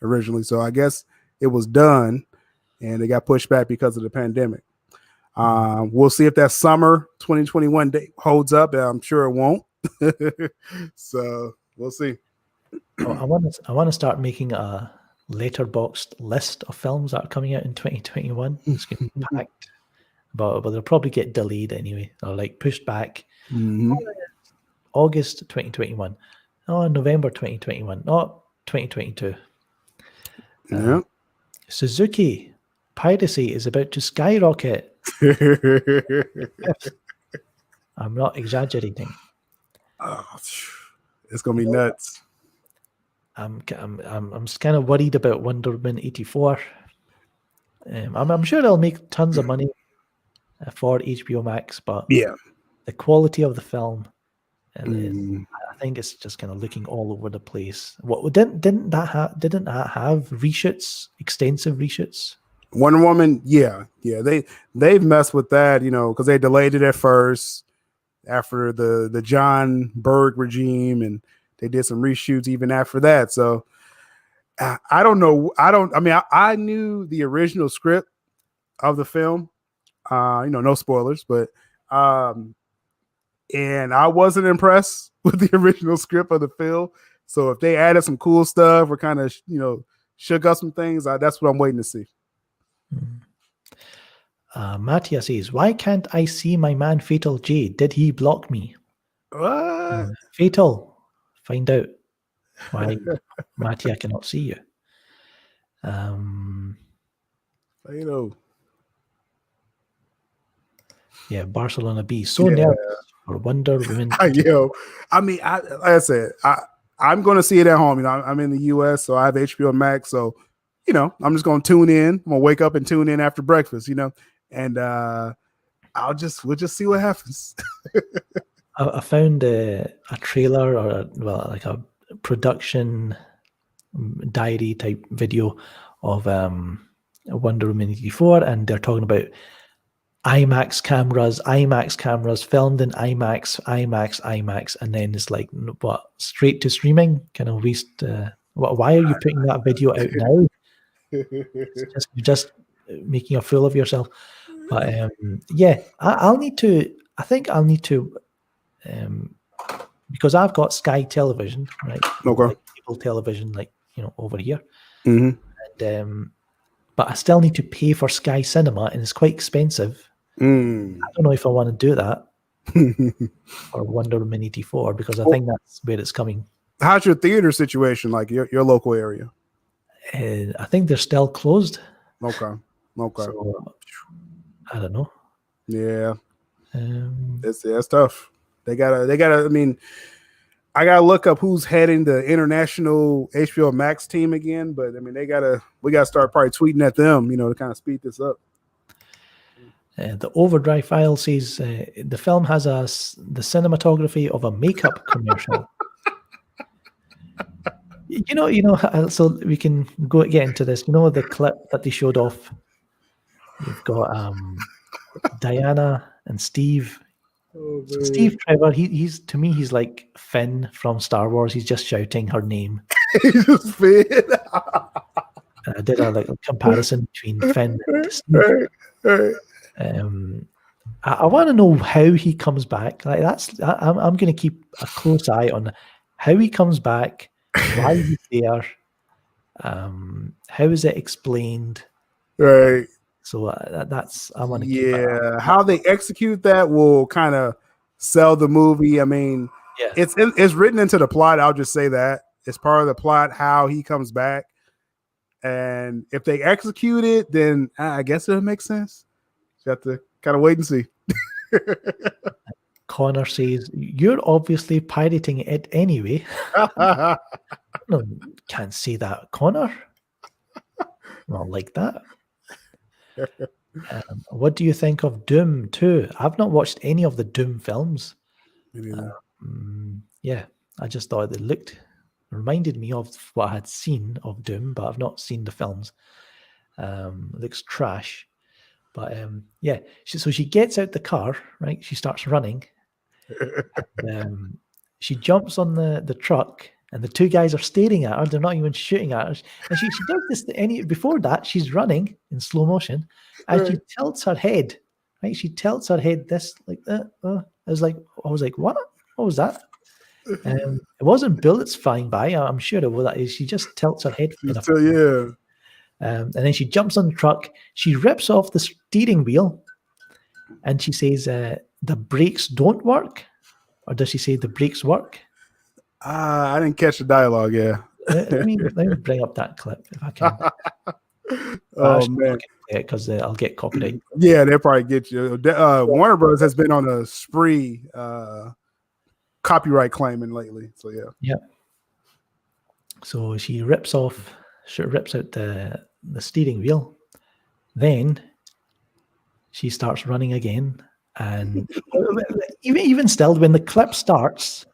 originally. So I guess it was done and it got pushed back because of the pandemic. We'll see if that summer 2021 date holds up. I'm sure it won't. So we'll see. I want to start making a letterboxed list of films that are coming out in 2021. It's going to be packed, but they'll probably get delayed anyway, or like pushed back. August 2021, November 2021, not 2022. Suzuki piracy is about to skyrocket. I'm not exaggerating. It's gonna be nuts. I'm kind of worried about Wonder Woman 84. I'm sure they'll make tons of money for HBO Max, but the quality of the film, I think it's just kind of looking all over the place. What didn't that have reshoots, extensive reshoots? Wonder Woman, they've messed with that, because they delayed it at first after the John Berg regime, and they did some reshoots even after that. So I don't know. I knew the original script of the film, no spoilers, but and I wasn't impressed with the original script of the film. So if they added some cool stuff or kind of, shook up some things, that's what I'm waiting to see. Mattia says, why can't I see my man Fatal J? Did he block me? Fatal, find out why Mattia cannot see you. Yeah, Barcelona B. So nervous for Wonder Woman. Like I said, I'm going to see it at home. I'm in the US, so I have HBO Max. So, I'm just going to tune in. I'm going to wake up and tune in after breakfast, and we'll just see what happens. I found a trailer or like a production diary type video of Wonder Woman 84, and they're talking about IMAX cameras filmed in IMAX, and then it's like what, straight to streaming? Kind of waste. Why are you putting that video out now? You're just making a fool of yourself. But I'll need to. I think I'll need to, because I've got Sky Television, right? Okay. Like cable television, like over here, and but I still need to pay for Sky Cinema, and it's quite expensive. I don't know if I want to do that for Wonder Woman 84 because I think that's where it's coming. How's your theater situation, like your local area? I think they're still closed. Okay. So, I don't know. Yeah. It's tough. They gotta. I mean, I gotta look up who's heading the international HBO Max team again. But I mean, we gotta start probably tweeting at them, to kind of speed this up. The Overdrive file says the film has the cinematography of a makeup commercial. So we can get into this. The clip that they showed off. You've got Diana and Steve. Oh, so Steve Trevor, he's to me, he's like Finn from Star Wars. He's just shouting her name. He's just Finn. I did a comparison between Finn and Steve. Right. I want to know how he comes back. Like I'm going to keep a close eye on how he comes back, why he's there, how is it explained, right? So I want to keep how they execute that will kind of sell the movie. I mean, it's written into the plot. I'll just say that it's part of the plot how he comes back, and if they execute it, then I guess it'll make sense. You have to kind of wait and see. Connor says, "You're obviously pirating it anyway." No, can't say that, Connor. Not like that. What do you think of Doom 2? I've not watched any of the Doom films. I just thought it reminded me of what I had seen of Doom, but I've not seen the films. It looks trash. But so she gets out the car, right? She starts running. She jumps on the truck, and the two guys are staring at her. They're not even shooting at her. And she does this. Before that, she's running in slow motion, and she tilts her head. Right? She tilts her head this like that. I was like, what? What was that? It wasn't bullets flying by. I'm sure it was. She just tilts her head. And then she jumps on the truck. She rips off the steering wheel, and she says, "The brakes don't work," or does she say the brakes work? I didn't catch the dialogue. Yeah. let me bring up that clip if I can. Man, because I'll get copyright. Yeah, they'll probably get you. Warner Bros. Has been on a spree copyright claiming lately. So yeah. Yeah. So she rips out the steering wheel. Then she starts running again, and even still, when the clip starts,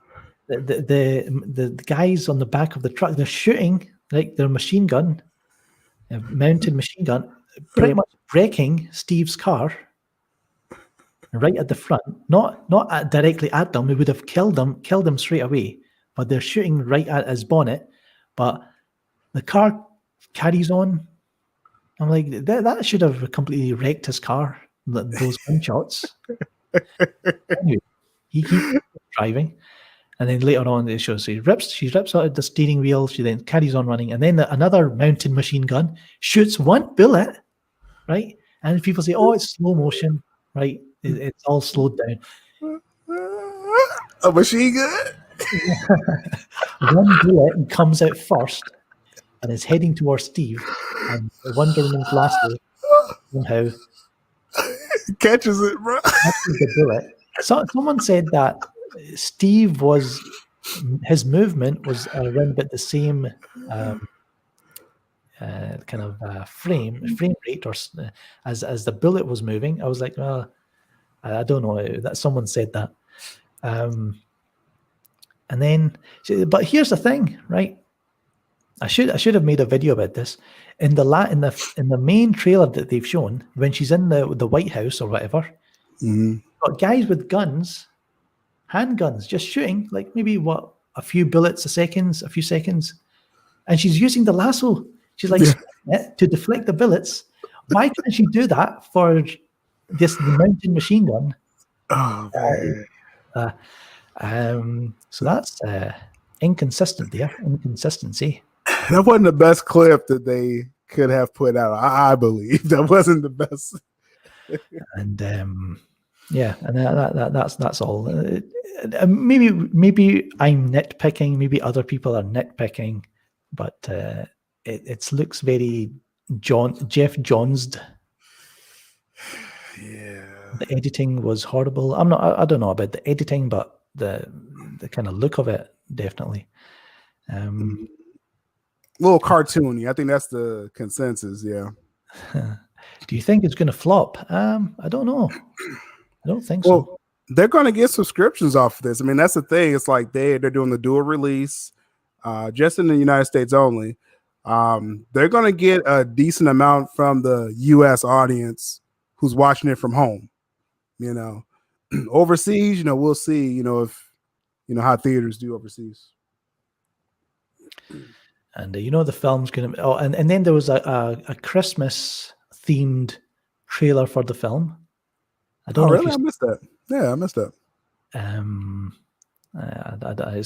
the guys on the back of the truck, they're shooting like their machine gun, a mounted machine gun, pretty much breaking Steve's car right at the front. Not directly at them. It would have killed them straight away. But they're shooting right at his bonnet. But the car carries on. I'm like, that should have completely wrecked his car. Those gunshots. Anyway, he keeps driving. And then later on, it shows she rips out the steering wheel. She then carries on running, and then another mounted machine gun shoots one bullet, right? And people say, "Oh, it's slow motion, right? It's all slowed down." A machine gun. One bullet comes out first, and is heading towards Steve. And Wonder Woman's lasso somehow catches it, bro. Catches the bullet. Someone said that Steve his movement was around about the same kind of frame rate or as the bullet was moving. I was like, well, I don't know that someone said that. And then, but here's the thing, right? I should have made a video about this. In the main trailer that they've shown, when she's in the White House or whatever, got guys with guns, handguns, just shooting like maybe a few seconds, and she's using the lasso. She's like to deflect the bullets. Why can't she do that for this mountain machine gun? Oh man. So that's inconsistency. That wasn't the best clip that they could have put out. I believe that wasn't the best. And yeah, and that's all. Maybe I'm nitpicking. Maybe other people are nitpicking, but it looks very Jeff Johns'd. Yeah, the editing was horrible. I don't know about the editing, but the kind of look of it definitely. A little cartoony. I think that's the consensus. Yeah. Do you think it's going to flop? I don't know. I don't think so. They're going to get subscriptions off of this. I mean, that's the thing. It's like they're doing the dual release, just in the United States only. They're going to get a decent amount from the U.S. audience who's watching it from home. You know, overseas, you know, we'll see. You know, if you know how theaters do overseas. And you know the film's going to. Oh, and then there was a Christmas themed trailer for the film. I don't know. Really? I missed that. Yeah, I missed that.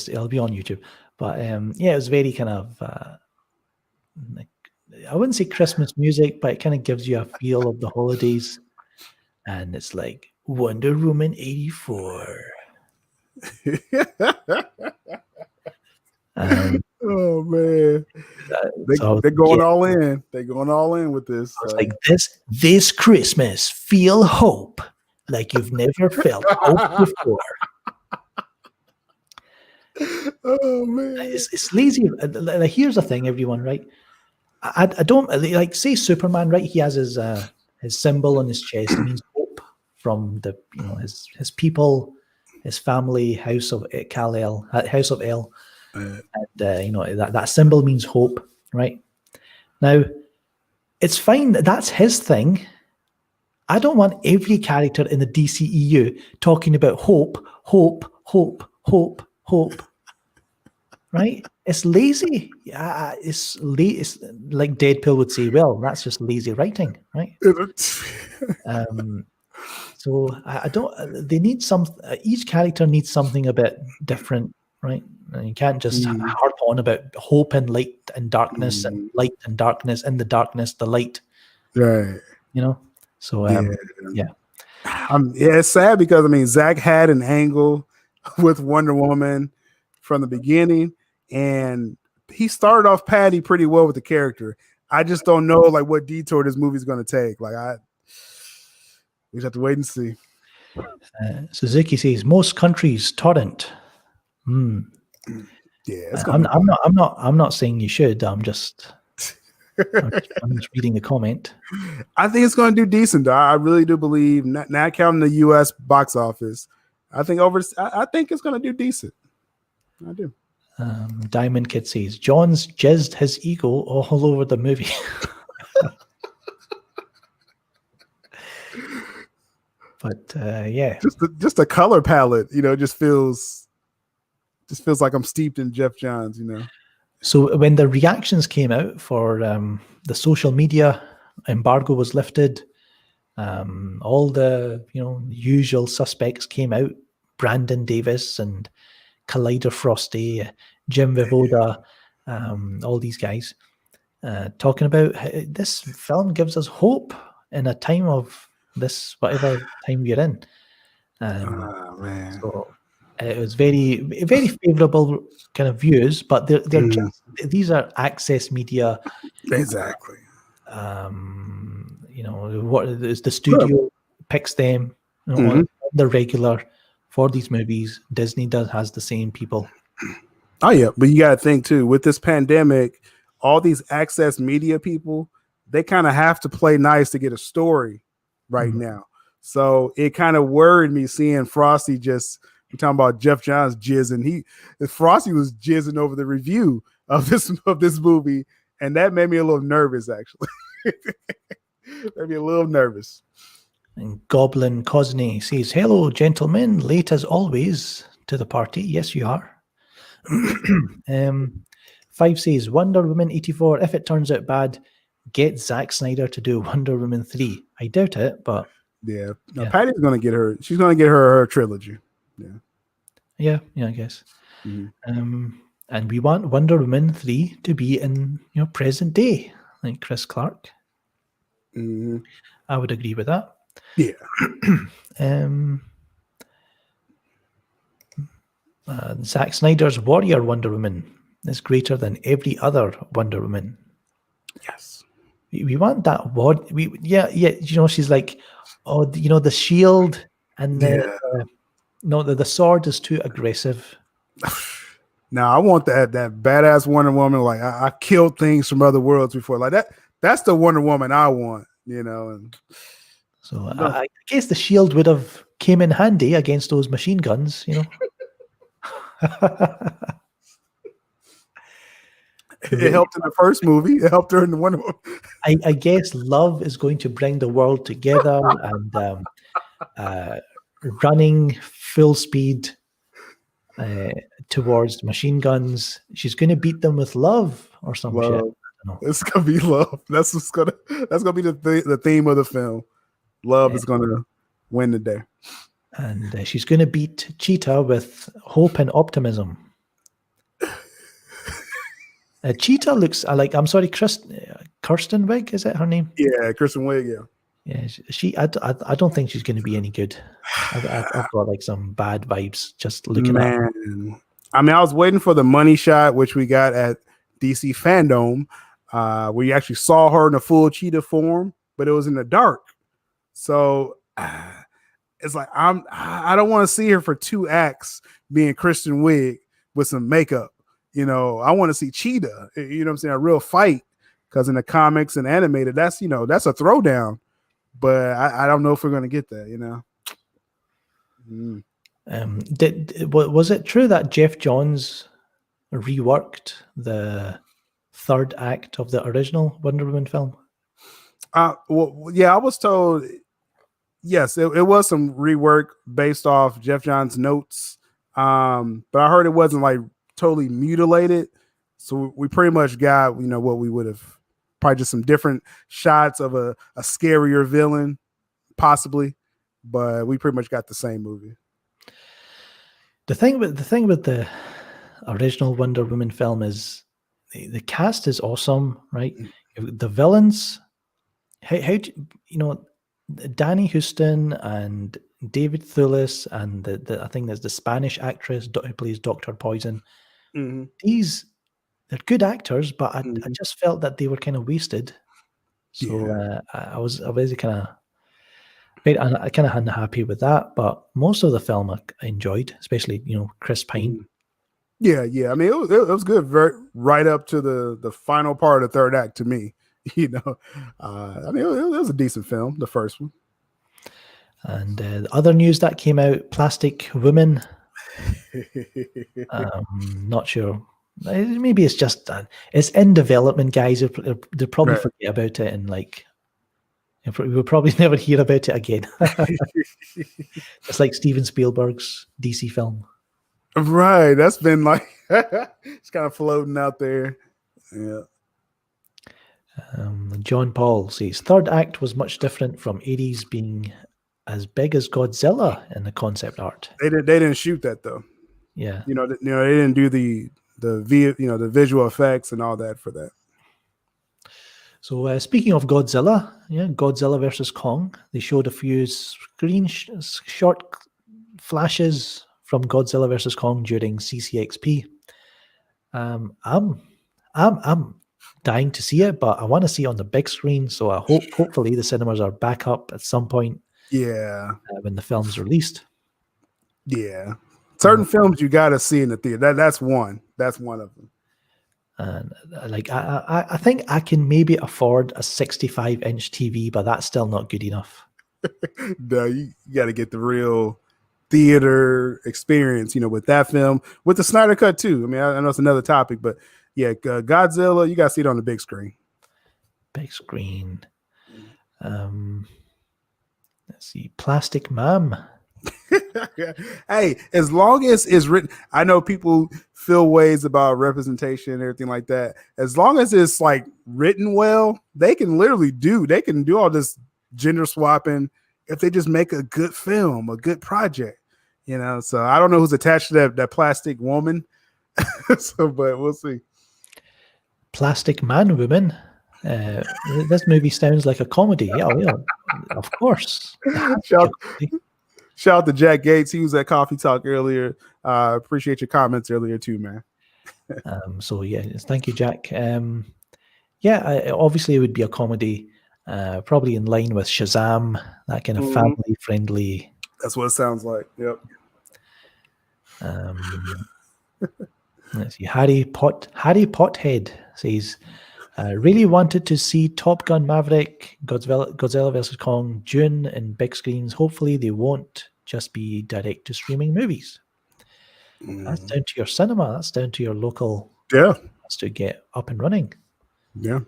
It'll be on YouTube, but yeah, it was very kind of. I wouldn't say Christmas music, but it kind of gives you a feel of the holidays, and it's like Wonder Woman 84. Oh man, they're going all in. They're going all in with this. It's like this Christmas, feel hope like you've never felt hope before. Oh man, it's lazy. Like, here's the thing, everyone, right? I don't like, say Superman, right? He has his symbol on his chest. It means hope from the his people, his family, House of Kal-El, House of El. And that symbol means hope, right? Now, it's fine. That's his thing. I don't want every character in the DCEU talking about hope, hope, hope, hope, hope. Right? It's lazy. It's like Deadpool would say. Well, that's just lazy writing, right? So I don't. They need some. Each character needs something a bit different, right? And you can't just harp on about hope and light and darkness and light and darkness, and the darkness, the light. Right. You know. So yeah. It's sad because I mean Zach had an angle with Wonder Woman from the beginning, and he started off Patty pretty well with the character. I just don't know like what detour this movie's going to take. Like we just have to wait and see. Suzuki says most countries torrent. Yeah, I'm not saying you should. I'm just reading the comment. I think it's going to do decent. Though. I really do believe, not counting the U.S. box office. I think it's going to do decent. I do. Diamond Kid says John's jizzed his ego all over the movie. But yeah, just the color palette, just feels like I'm steeped in Jeff Johns, So when the reactions came out for the social media embargo was lifted, all the usual suspects came out: Brandon Davis and Collider Frosty, Jim Vivoda, all these guys talking about how this film gives us hope in a time of this, whatever time we're in. Man. So it was very, very favorable kind of views, but they're just, these are access media. Exactly. What is the studio picks them on the regular for these movies. Disney has the same people. Oh yeah, but you got to think too, with this pandemic, all these access media people, they kind of have to play nice to get a story right now. So it kind of worried me seeing Frosty we're talking about Jeff Johns jizzing. Frosty was jizzing over the review of this movie, and that made me a little nervous, actually. Made me a little nervous. And Goblin Cosney says, "Hello, gentlemen. Late as always to the party." Yes, you are. 5 says, "Wonder Woman 84. If it turns out bad, get Zack Snyder to do Wonder Woman 3. I doubt it, but yeah. Patty's gonna get her. She's gonna get her trilogy. Yeah, I guess. And we want Wonder Woman 3 to be in present day. like Chris Clark. Mm-hmm. I would agree with that. Yeah. Zack Snyder's Warrior Wonder Woman is greater than every other Wonder Woman. Yes. We want that yeah. She's like, oh, the shield and the sword is too aggressive. Now I want that badass Wonder Woman. Like I killed things from other worlds before. Like that. That's the Wonder Woman I want. And so I guess the shield would have came in handy against those machine guns. It helped in the first movie. It helped her in the Wonder Woman. I guess love is going to bring the world together, and running full speed towards machine guns. She's going to beat them with love or some shit. I don't know. It's gonna be love. That's gonna be the theme of the film. Love is gonna win the day, and she's going to beat Cheetah with hope and optimism. Cheetah looks like, I'm sorry, Kirsten Wiig, is it her name? Yeah, Kristen Wiig. Yeah, I don't think she's going to be any good. I've got like some bad vibes just looking at her. I mean, I was waiting for the money shot, which we got at DC Fandom, where you actually saw her in a full cheetah form, but it was in the dark. So it's like I don't want to see her for 2 acts being Kristen Wiig with some makeup. I want to see Cheetah, what I'm saying, a real fight, because in the comics and animated, that's a throwdown. But I don't know if we're going to get that, Was it true that Jeff Johns reworked the 3rd act of the original Wonder Woman film? Well, yeah, I was told, yes, it was some rework based off Jeff Johns' notes. But I heard it wasn't like totally mutilated, so we pretty much got what we would have, probably just some different shots of a scarier villain possibly, but we pretty much got the same movie. The thing with the original Wonder Woman film is the cast is awesome, right? The villains, how Danny Houston and David Thewlis and I think there's the Spanish actress who plays Dr. Poison. Mm-hmm. They're good actors, but I just felt that they were kind of wasted. So I was kind of unhappy with that. But most of the film I enjoyed, especially Chris Pine. Yeah. I mean, it was good, right up to the final part of the 3rd act to me. I mean, it was a decent film, the first one. And the other news that came out, Plastic Woman. Not sure. Maybe it's just it's in development, guys. They'll probably forget about it, and we'll probably never hear about it again. It's like Steven Spielberg's DC film. Right. That's been like it's kind of floating out there. Yeah. John Paul says 3rd act was much different from Ares being as big as Godzilla in the concept art. They didn't shoot that though. Yeah. They didn't do the visual effects and all that for that. So speaking of Godzilla, Godzilla versus Kong, they showed a few short flashes from Godzilla versus Kong during CCXP. I'm dying to see it, but I want to see it on the big screen. So I hopefully the cinemas are back up at some point. Yeah, when the film's released. Yeah, certain films you got to see in the theater. That's one. That's one of them. And I think I can maybe afford a 65-inch TV, but that's still not good enough. No, you got to get the real theater experience, with that film, with the Snyder Cut too. I mean, I know it's another topic, but yeah, Godzilla, you got to see it on the big screen. Big screen. Let's see, Plastic Ma'am. Hey, as long as it's written, I know people feel ways about representation and everything like that. As long as it's like written well, they can do all this gender swapping if they just make a good film, a good project, So I don't know who's attached to that plastic woman, but we'll see. Plastic Man Woman. This movie sounds like a comedy. Yeah, of course. It has to be Shout, a comedy. shout out to Jack Gates. He was at Coffee Talk earlier. Appreciate your comments earlier too, man. So yeah, thank you, Jack. Obviously it would be a comedy, probably in line with Shazam, that kind of family-friendly. That's what it sounds like. Yep. Let's see. Harry Pothead says, really wanted to see Top Gun Maverick, Godzilla vs. Kong, June in big screens. Hopefully they won't just be direct to streaming movies. That's down to your cinema. That's down to your local. Yeah. Has to get up and running. Yeah.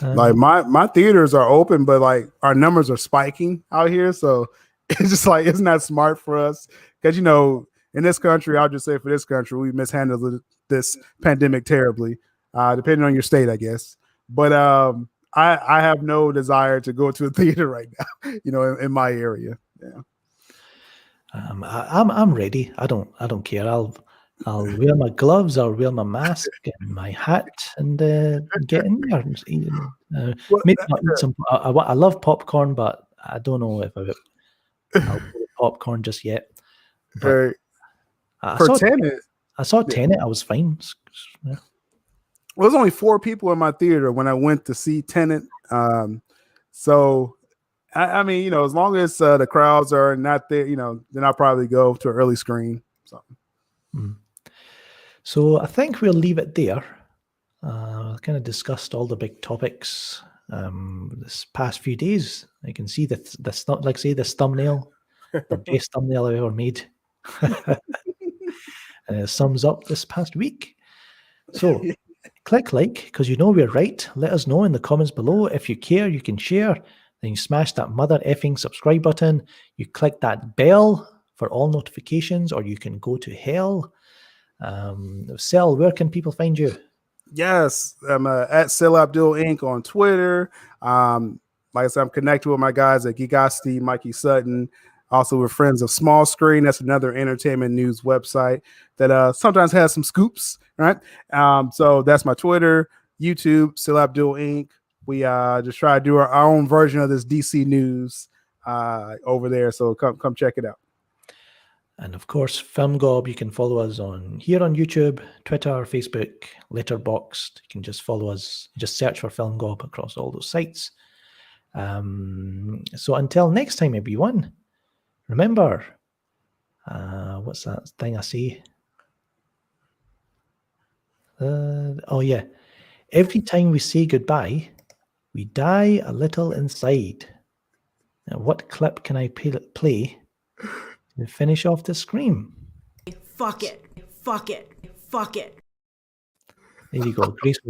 Like my theaters are open, but like our numbers are spiking out here. So it's just like, it's not smart for us. Because, you know, in this country, I'll just say for this country, we mishandled this pandemic terribly, depending on your state, I guess. But I have no desire to go to a theater right now, you know, in my area. Yeah. I'm ready. I don't care. I'll wear my gloves. I'll wear my mask and my hat and get in there. Maybe not eat some. I love popcorn, but I don't know if I'll eat popcorn just yet. But for Tenet, I saw Tenet. I was fine. Yeah. Well, there's only 4 people in my theater when I went to see Tenet. So, I mean, you know, as long as the crowds are not there, you know, then I'll probably go to an early screen. So I think we'll leave it there. Kind of discussed all the big topics this past few days. I can see this thumbnail, the best thumbnail I've ever made. And it sums up this past week. So click like, because you know we're right. Let us know in the comments below. If you care, you can share. Then you smash that mother effing subscribe button. You click that bell for all notifications, or you can go to hell. Sel, where can people find you? Yes, I'm at Sel Abdul Inc. on Twitter. Like I said, I'm connected with my guys at Geekosity, Mikey Sutton. Also, we're friends of Small Screen. That's another entertainment news website that sometimes has some scoops, right? So that's my Twitter, YouTube, Sel Abdul Inc. We just try to do our own version of this DC news over there. So come check it out. And of course, Film Gob, you can follow us here on YouTube, Twitter, Facebook, Letterboxd. You can just follow us, just search for Film Gob across all those sites. So until next time, everyone, remember, what's that thing I say? Oh yeah, every time we say goodbye, we die a little inside. Now, what clip can I play to finish off the scream? Fuck it. Fuck it. Fuck it. There you go. Graceful